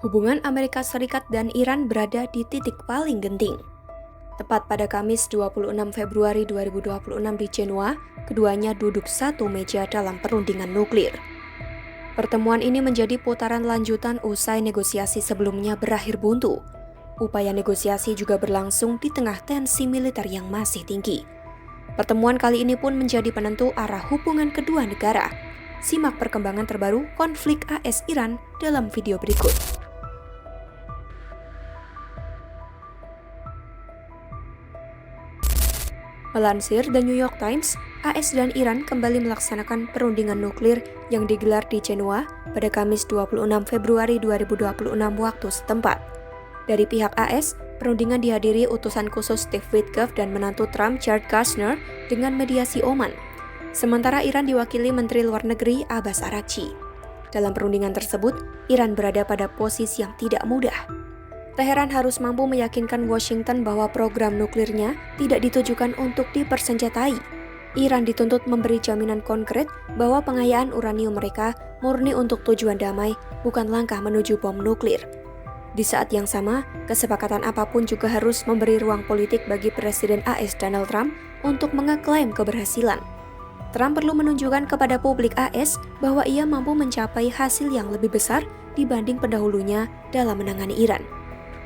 Hubungan Amerika Serikat dan Iran berada di titik paling genting. Tepat pada Kamis 26 Februari 2026 di Jenewa, keduanya duduk satu meja dalam perundingan nuklir. Pertemuan ini menjadi putaran lanjutan usai negosiasi sebelumnya berakhir buntu. Upaya negosiasi juga berlangsung di tengah tensi militer yang masih tinggi. Pertemuan kali ini pun menjadi penentu arah hubungan kedua negara. Simak perkembangan terbaru konflik AS-Iran dalam video berikut. Melansir The New York Times, AS dan Iran kembali melaksanakan perundingan nuklir yang digelar di Jenewa pada Kamis 26 Februari 2026 waktu setempat. Dari pihak AS, perundingan dihadiri utusan khusus Steve Witkoff dan menantu Trump Jared Kushner dengan mediasi Oman. Sementara Iran diwakili Menteri Luar Negeri Abbas Araghchi. Dalam perundingan tersebut, Iran berada pada posisi yang tidak mudah. Teheran harus mampu meyakinkan Washington bahwa program nuklirnya tidak ditujukan untuk dipersenjatai. Iran dituntut memberi jaminan konkret bahwa pengayaan uranium mereka murni untuk tujuan damai, bukan langkah menuju bom nuklir. Di saat yang sama, kesepakatan apapun juga harus memberi ruang politik bagi Presiden AS Donald Trump untuk mengeklaim keberhasilan. Trump perlu menunjukkan kepada publik AS bahwa ia mampu mencapai hasil yang lebih besar dibanding pendahulunya dalam menangani Iran.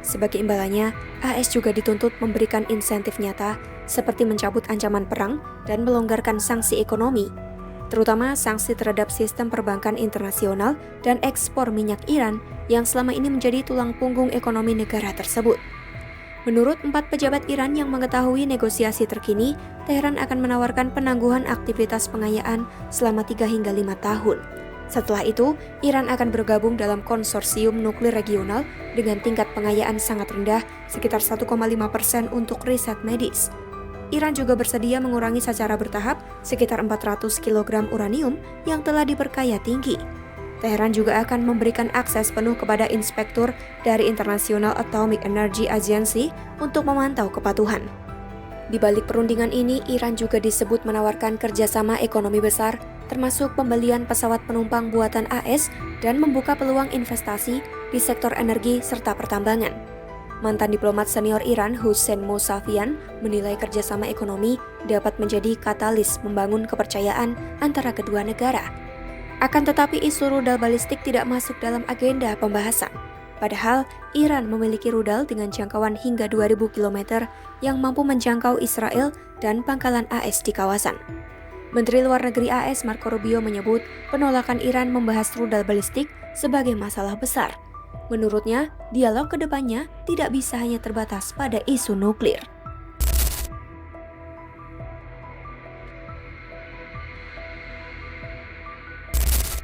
Sebagai imbalannya, AS juga dituntut memberikan insentif nyata seperti mencabut ancaman perang dan melonggarkan sanksi ekonomi, terutama sanksi terhadap sistem perbankan internasional dan ekspor minyak Iran yang selama ini menjadi tulang punggung ekonomi negara tersebut. Menurut 4 pejabat Iran yang mengetahui negosiasi terkini, Teheran akan menawarkan penangguhan aktivitas pengayaan selama 3 hingga 5 tahun. Setelah itu, Iran akan bergabung dalam konsorsium nuklir regional dengan tingkat pengayaan sangat rendah, sekitar 1,5% untuk riset medis. Iran juga bersedia mengurangi secara bertahap sekitar 400 kg uranium yang telah diperkaya tinggi. Teheran juga akan memberikan akses penuh kepada inspektur dari International Atomic Energy Agency untuk memantau kepatuhan. Di balik perundingan ini, Iran juga disebut menawarkan kerjasama ekonomi besar, termasuk pembelian pesawat penumpang buatan AS dan membuka peluang investasi di sektor energi serta pertambangan. Mantan diplomat senior Iran Hussein Mousavian menilai kerjasama ekonomi dapat menjadi katalis membangun kepercayaan antara kedua negara. Akan tetapi isu rudal balistik tidak masuk dalam agenda pembahasan. Padahal, Iran memiliki rudal dengan jangkauan hingga 2.000 km yang mampu menjangkau Israel dan pangkalan AS di kawasan. Menteri Luar Negeri AS Marco Rubio menyebut penolakan Iran membahas rudal balistik sebagai masalah besar. Menurutnya, dialog ke depannya tidak bisa hanya terbatas pada isu nuklir.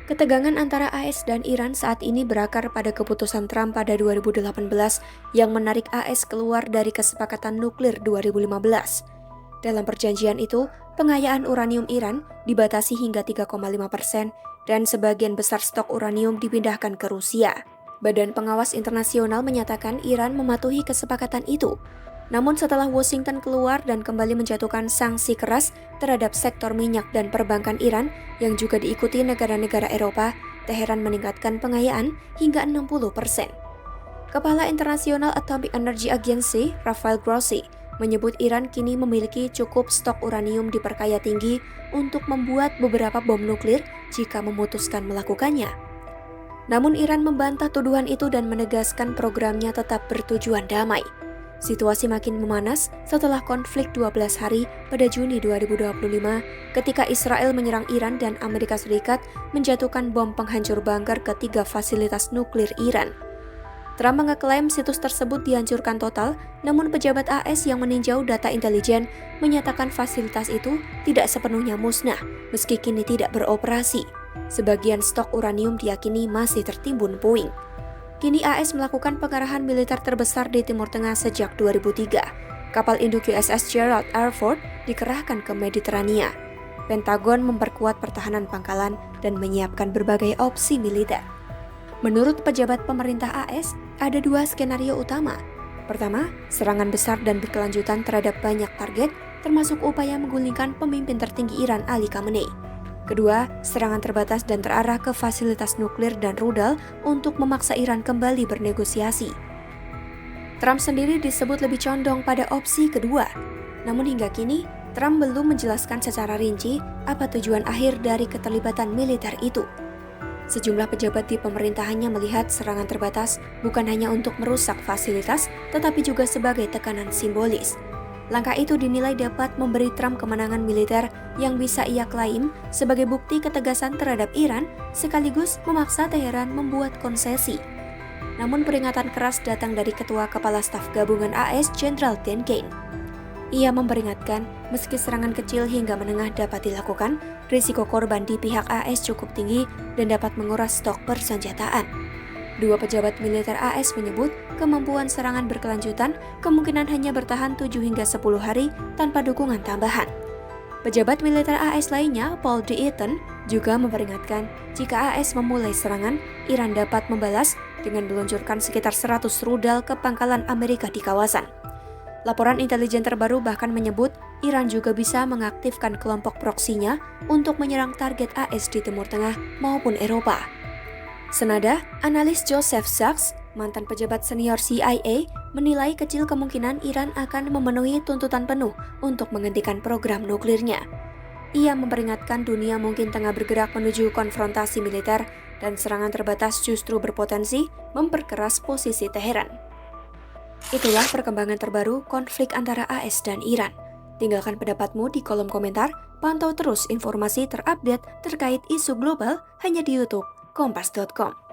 Ketegangan antara AS dan Iran saat ini berakar pada keputusan Trump pada 2018 yang menarik AS keluar dari kesepakatan nuklir 2015. Dalam perjanjian itu, pengayaan uranium Iran dibatasi hingga 3,5% dan sebagian besar stok uranium dipindahkan ke Rusia. Badan Pengawas Internasional menyatakan Iran mematuhi kesepakatan itu. Namun setelah Washington keluar dan kembali menjatuhkan sanksi keras terhadap sektor minyak dan perbankan Iran yang juga diikuti negara-negara Eropa, Teheran meningkatkan pengayaan hingga 60%. Kepala International Atomic Energy Agency, Rafael Grossi, menyebut Iran kini memiliki cukup stok uranium diperkaya tinggi untuk membuat beberapa bom nuklir jika memutuskan melakukannya. Namun Iran membantah tuduhan itu dan menegaskan programnya tetap bertujuan damai. Situasi makin memanas setelah konflik 12 hari pada Juni 2025 ketika Israel menyerang Iran dan Amerika Serikat menjatuhkan bom penghancur bunker ke 3 fasilitas nuklir Iran. Trump mengeklaim situs tersebut dihancurkan total, namun pejabat AS yang meninjau data intelijen menyatakan fasilitas itu tidak sepenuhnya musnah meski kini tidak beroperasi. Sebagian stok uranium diyakini masih tertimbun puing. Kini AS melakukan pengarahan militer terbesar di Timur Tengah sejak 2003. Kapal induk USS Gerald R. Ford dikerahkan ke Mediterania. Pentagon memperkuat pertahanan pangkalan dan menyiapkan berbagai opsi militer. Menurut pejabat pemerintah AS, ada 2 skenario utama. Pertama, serangan besar dan berkelanjutan terhadap banyak target, termasuk upaya menggulingkan pemimpin tertinggi Iran Ali Khamenei. Kedua, serangan terbatas dan terarah ke fasilitas nuklir dan rudal untuk memaksa Iran kembali bernegosiasi. Trump sendiri disebut lebih condong pada opsi kedua. Namun hingga kini, Trump belum menjelaskan secara rinci apa tujuan akhir dari keterlibatan militer itu. Sejumlah pejabat di pemerintahannya melihat serangan terbatas bukan hanya untuk merusak fasilitas, tetapi juga sebagai tekanan simbolis. Langkah itu dinilai dapat memberi Trump kemenangan militer yang bisa ia klaim sebagai bukti ketegasan terhadap Iran, sekaligus memaksa Teheran membuat konsesi. Namun peringatan keras datang dari Ketua Kepala Staf Gabungan AS Jenderal Dan Kane. Ia memperingatkan, meski serangan kecil hingga menengah dapat dilakukan, risiko korban di pihak AS cukup tinggi dan dapat menguras stok persenjataan. Dua pejabat militer AS menyebut kemampuan serangan berkelanjutan kemungkinan hanya bertahan 7 hingga 10 hari tanpa dukungan tambahan. Pejabat militer AS lainnya, Paul D. Eaton, juga memperingatkan jika AS memulai serangan, Iran dapat membalas dengan meluncurkan sekitar 100 rudal ke pangkalan Amerika di kawasan. Laporan intelijen terbaru bahkan menyebut Iran juga bisa mengaktifkan kelompok proksinya untuk menyerang target AS di Timur Tengah maupun Eropa. Senada, analis Joseph Sachs, mantan pejabat senior CIA, menilai kecil kemungkinan Iran akan memenuhi tuntutan penuh untuk menghentikan program nuklirnya. Ia memperingatkan dunia mungkin tengah bergerak menuju konfrontasi militer dan serangan terbatas justru berpotensi memperkeras posisi Teheran. Itulah perkembangan terbaru konflik antara AS dan Iran. Tinggalkan pendapatmu di kolom komentar, pantau terus informasi terupdate terkait isu global hanya di YouTube Kompas.com.